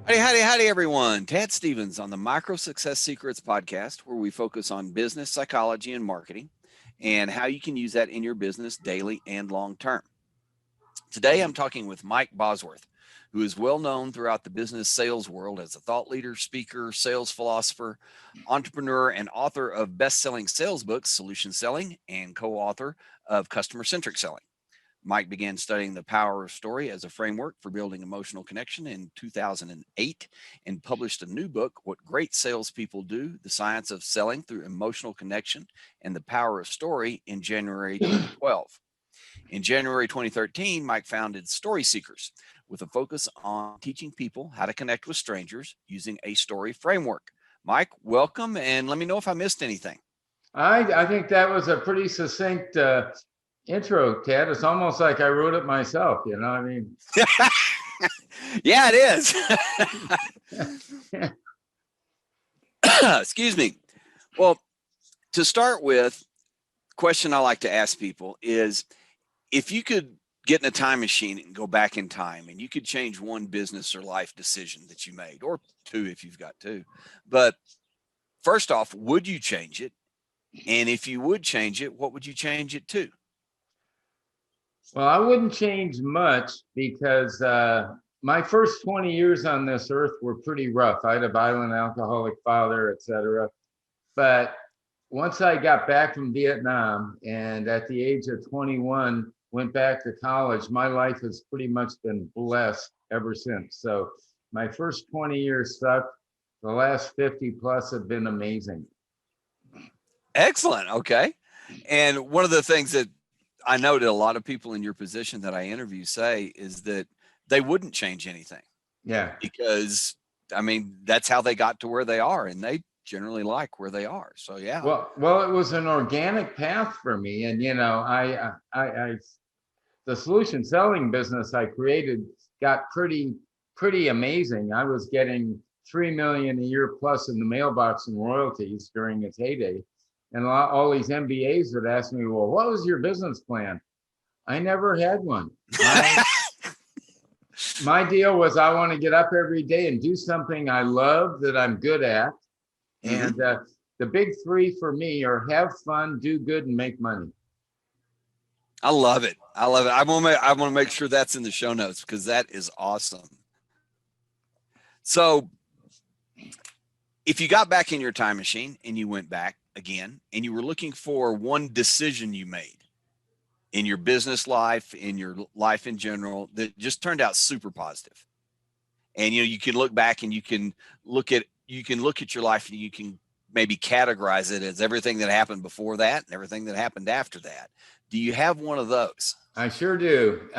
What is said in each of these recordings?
Howdy, everyone. Tad Stevens on the Micro Success Secrets podcast, where we focus on business psychology and marketing and how you can use that in your business daily and long term. Today, I'm talking with Mike Bosworth, who is well known throughout the business sales world as a thought leader, speaker, sales philosopher, entrepreneur, and author of best-selling sales books, Solution Selling, and co-author of Customer-Centric Selling. Mike began studying the power of story as a framework for building emotional connection in 2008 and published a new book, What Great Salespeople Do, The Science of Selling Through Emotional Connection and the Power of Story, in January 2012. In January 2013, Mike founded Story Seekers with a focus on teaching people how to connect with strangers using a story framework. Mike, welcome, and let me know if I missed anything. I think that was a pretty succinct intro, Ted. It's almost like I wrote it myself, I mean. Yeah, it is. Excuse me. Well, to start with, question I like to ask people is, if you could get in a time machine and go back in time and you could change one business or life decision that you made, or two if you've got two, but first off, would you change it? And if you would change it, what would you change it to? Well, I wouldn't change much because my first 20 years on this earth were pretty rough. I had a violent alcoholic father, etc. But once I got back from Vietnam and at the age of 21 went back to college, my life has pretty much been blessed ever since. So my first 20 years sucked. The last 50 plus have been amazing. Excellent. Okay. And one of the things that I know that a lot of people in your position that I interview say is that they wouldn't change anything. Yeah. Because, I mean, that's how they got to where they are, and they generally like where they are. So, yeah. Well, it was an organic path for me. And, the solution selling business I created got pretty amazing. I was getting $3 million a year plus in the mailbox in royalties during its heyday. And all these MBAs would ask me, well, what was your business plan? I never had one. My deal was I want to get up every day and do something I love that I'm good at. And the big three for me are have fun, do good, and make money. I love it. I want to make sure that's in the show notes because that is awesome. So if you got back in your time machine and you went back again and you were looking for one decision you made in your business life, in your life in general, that just turned out super positive, and you can look back and you can look at your life and you can maybe categorize it as everything that happened before that and everything that happened after that. Do you have one of those? I sure do.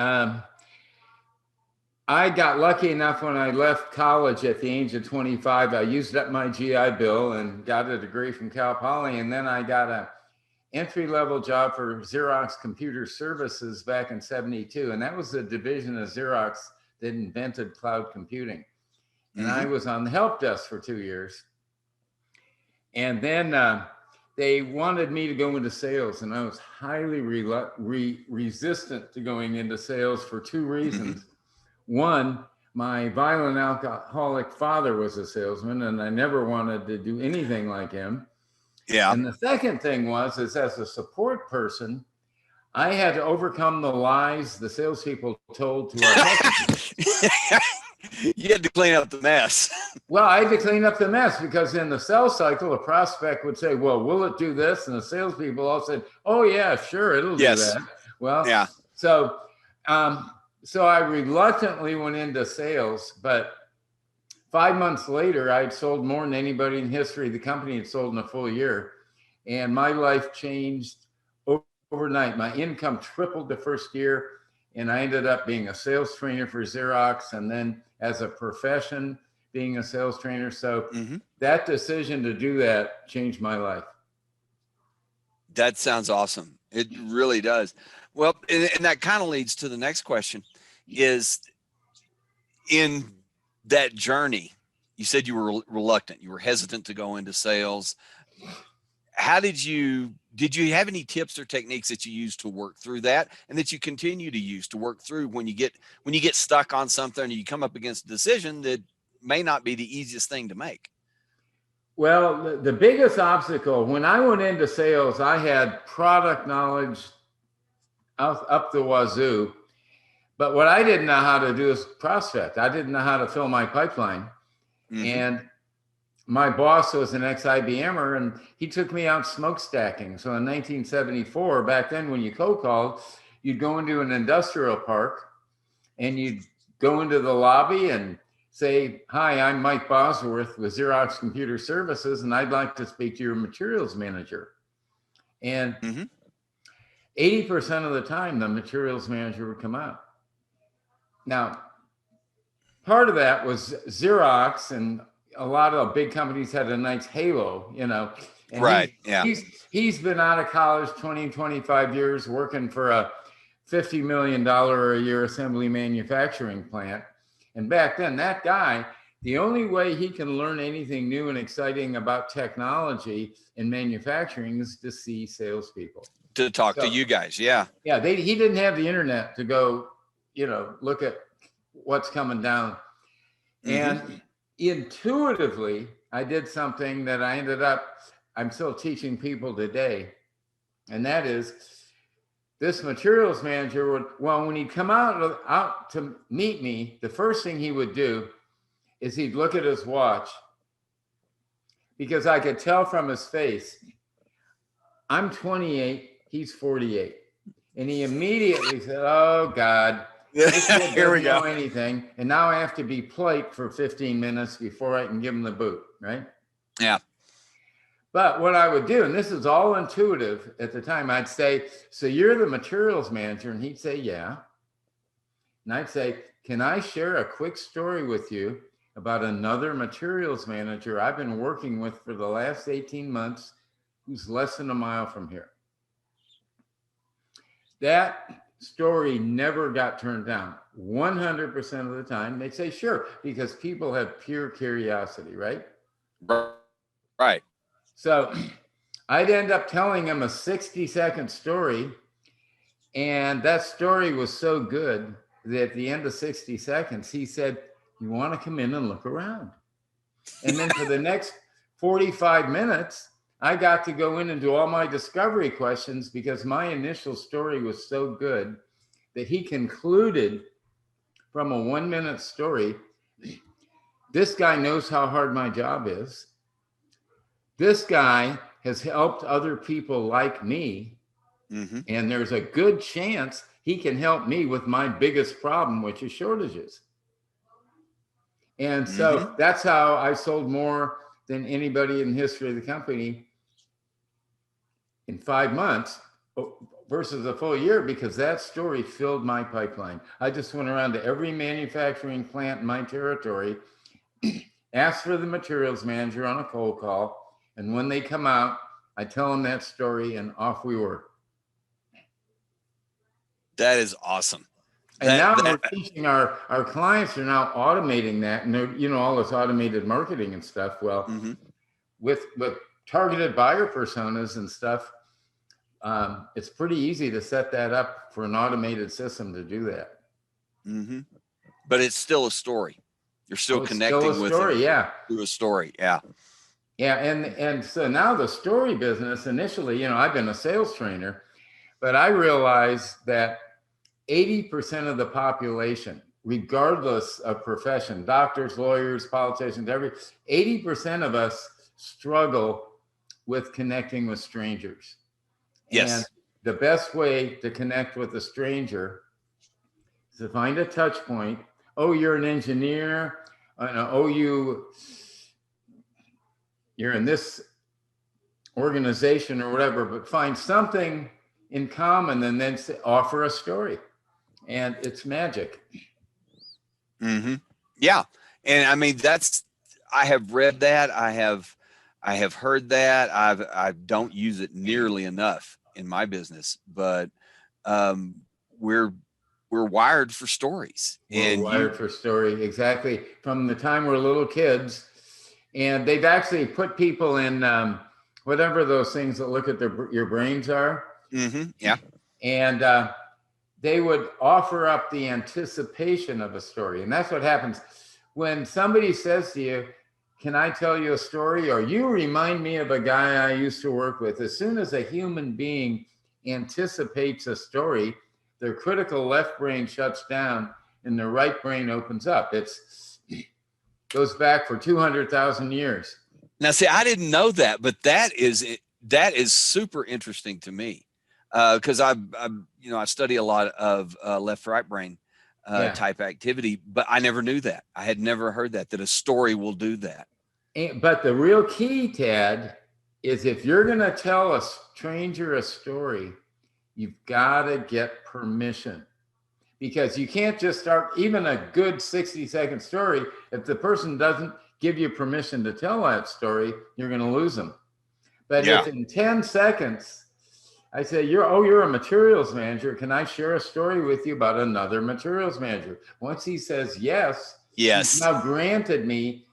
I got lucky enough when I left college at the age of 25. I used up my GI Bill and got a degree from Cal Poly. And then I got an entry-level job for Xerox Computer Services back in 72. And that was the division of Xerox that invented cloud computing. And I was on the help desk for 2 years. And then they wanted me to go into sales. And I was highly resistant to going into sales for two reasons. One, my violent alcoholic father was a salesman, and I never wanted to do anything like him. Yeah. And the second thing is as a support person, I had to overcome the lies the salespeople told to our customers. You had to clean up the mess. Well, I had to clean up the mess because in the sales cycle, a prospect would say, well, will it do this? And the salespeople all said, oh, yeah, sure, it'll do that. Well, yeah. So I reluctantly went into sales, but 5 months later, I'd sold more than anybody in history. The company had sold in a full year, and my life changed overnight. My income tripled the first year, and I ended up being a sales trainer for Xerox, and then as a profession, being a sales trainer. So that decision to do that changed my life. That sounds awesome. It really does. Well, and that kind of leads to the next question is, in that journey, you said you were reluctant, you were hesitant to go into sales. How did you have any tips or techniques that you used to work through that, and that you continue to use to work through when you get stuck on something, or you come up against a decision that may not be the easiest thing to make. Well, the biggest obstacle when I went into sales, I had product knowledge up the wazoo. But what I didn't know how to do is prospect. I didn't know how to fill my pipeline. And my boss was an ex-IBMer, and he took me out smokestacking. So in 1974, back then when you cold called, you'd go into an industrial park and you'd go into the lobby and say, "Hi, I'm Mike Bosworth with Xerox Computer Services, and I'd like to speak to your materials manager." And 80% of the time, the materials manager would come out. Now, part of that was Xerox, and a lot of big companies had a nice halo, you know. And Right. He's been out of college 20, 25 years working for a $50 million a year assembly manufacturing plant. And back then, that guy, the only way he can learn anything new and exciting about technology in manufacturing is to see salespeople. To talk to you guys. Yeah. Yeah. He didn't have the internet to go, you know, look at what's coming down. And intuitively, I did something that I'm still teaching people today. And that is, this materials manager would, well, when he'd come out to meet me, the first thing he would do is he'd look at his watch, because I could tell from his face, I'm 28, he's 48. And he immediately said, "Oh God, this kid doesn't know anything. And now I have to be polite for 15 minutes before I can give him the boot," right? Yeah. But what I would do, and this is all intuitive at the time, I'd say, "So you're the materials manager?" And he'd say, "Yeah." And I'd say, "Can I share a quick story with you about another materials manager I've been working with for the last 18 months who's less than a mile from here?" That story never got turned down. 100% of the time, they'd say, "Sure," because people have pure curiosity, right? Right. So I'd end up telling him a 60-second story. And that story was so good that at the end of 60 seconds, he said, "You want to come in and look around?" And then for the next 45 minutes, I got to go in and do all my discovery questions, because my initial story was so good that he concluded from a 1-minute story, this guy knows how hard my job is. This guy has helped other people like me. And there's a good chance he can help me with my biggest problem, which is shortages. And so that's how I sold more than anybody in the history of the company in 5 months versus a full year, because that story filled my pipeline. I just went around to every manufacturing plant in my territory, asked for the materials manager on a cold call, and when they come out, I tell them that story, and off we were. That is awesome. And now we're teaching our clients are now automating that, and they're, you know, all this automated marketing and stuff. Well, with targeted buyer personas and stuff, it's pretty easy to set that up for an automated system to do that. But it's still a story. You're still connecting with it. Yeah. Through a story. Yeah. Yeah. And so now the story business, initially, you know, I've been a sales trainer, but I realized that 80% of the population, regardless of profession, doctors, lawyers, politicians, 80% of us struggle with connecting with strangers. Yes. And the best way to connect with a stranger is to find a touch point. Oh, you're an engineer. Oh, you're in this organization or whatever, but find something in common and then offer a story. And it's magic. Yeah. And I mean, I have read that. I have heard that. I don't use it nearly enough in my business, but we're wired for stories. We're wired for story. Exactly. From the time we're little kids. And they've actually put people in whatever those things that look at your brains are. Yeah. And they would offer up the anticipation of a story. And that's what happens when somebody says to you, can I tell you a story? Or you remind me of a guy I used to work with. As soon as a human being anticipates a story, their critical left brain shuts down and their right brain opens up. It's goes back for 200,000 years. Now, see, I didn't know that, but that is super interesting to me, because I study a lot of left right brain type activity, but I never knew that. I had never heard that a story will do that. But the real key, Tad, is if you're going to tell a stranger a story, you've got to get permission, because you can't just start even a good 60-second story. If the person doesn't give you permission to tell that story, you're going to lose them. But if in 10 seconds, I say, you're a materials manager. Can I share a story with you about another materials manager? Once he says yes, he's now granted me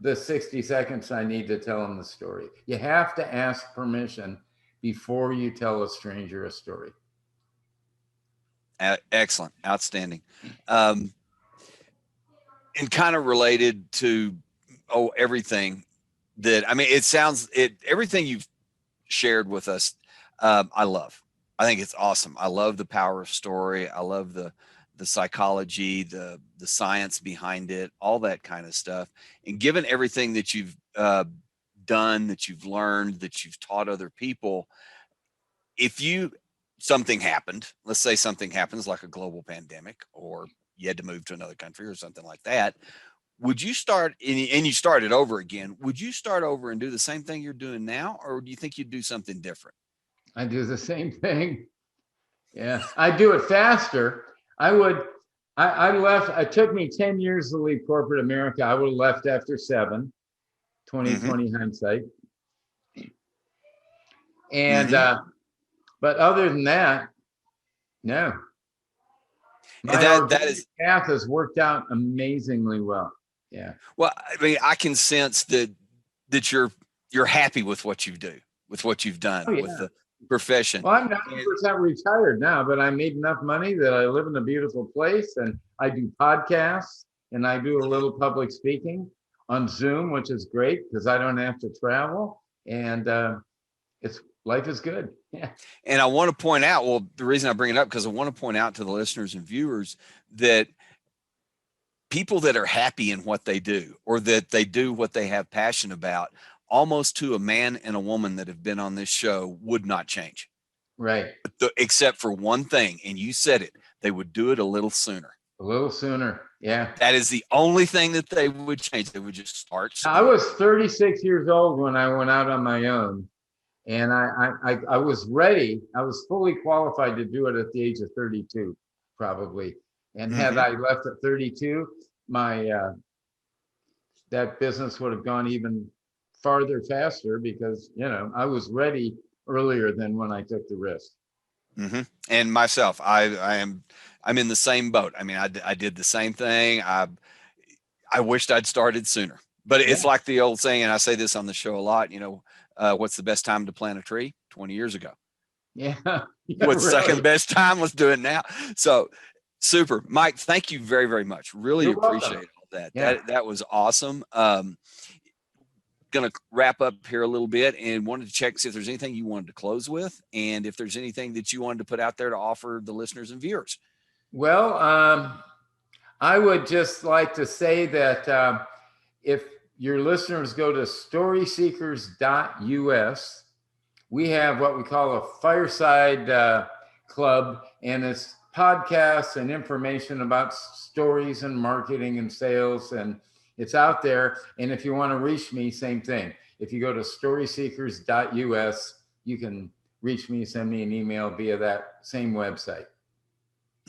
the 60 seconds I need to tell him the story. You have to ask permission before you tell a stranger a story. Excellent. Outstanding. And kind of related to everything that, I mean, everything you've shared with us, I love. I think it's awesome. I love the power of story. I love the psychology, the science behind it, all that kind of stuff. And given everything that you've done, that you've learned, that you've taught other people, if something happened, let's say something happens like a global pandemic, or you had to move to another country or something like that, would you start, and you started over again, would you start over and do the same thing you're doing now? Or do you think you'd do something different? I do the same thing. Yeah, I do it faster. I left, it took me 10 years to leave corporate America. I would have left after 7, 2020 hindsight. And, but other than that, no. My path has worked out amazingly well. Yeah. Well, I mean, I can sense that you're happy with what you do, with what you've done, with the profession. Well, I'm 90% retired now, but I made enough money that I live in a beautiful place, and I do podcasts, and I do a little public speaking on Zoom, which is great because I don't have to travel, and life is good. Yeah. And I want to point out, well, the reason I bring it up, because I want to point out to the listeners and viewers that people that are happy in what they do, or that they do what they have passion about, almost to a man and a woman that have been on this show, would not change. Right. Except for one thing, and you said it, they would do it a little sooner. A little sooner. Yeah. That is the only thing that they would change. They would just start. I was 36 years old when I went out on my own, and I was ready. I was fully qualified to do it at the age of 32, probably. And had I left at 32, that business would have gone even farther faster, because I was ready earlier than when I took the risk. And myself, I'm in the same boat. I mean, I did the same thing. I wished I'd started sooner, but it's like the old saying, and I say this on the show a lot, what's the best time to plant a tree? 20 years ago. Yeah. What's the second best time? Let's do it now. So super. Mike, thank you very, very much. Really appreciate all that. That was awesome. Going to wrap up here a little bit, and wanted to check, see if there's anything you wanted to close with, and if there's anything that you wanted to put out there to offer the listeners and viewers. Well, I would just like to say that if your listeners go to storyseekers.us, we have what we call a fireside club, and it's podcasts and information about stories and marketing and sales, and it's out there. And if you want to reach me, same thing. If you go to storyseekers.us, you can reach me, send me an email via that same website.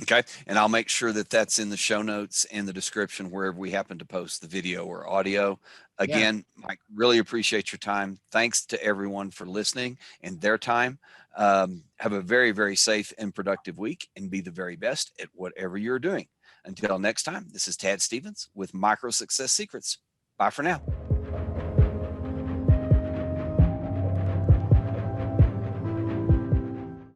Okay. And I'll make sure that that's in the show notes and the description wherever we happen to post the video or audio. Again, Mike, really appreciate your time. Thanks to everyone for listening and their time. Have a very, very safe and productive week, and be the very best at whatever you're doing. Until next time, this is Tad Stevens with Micro Success Secrets. Bye for now.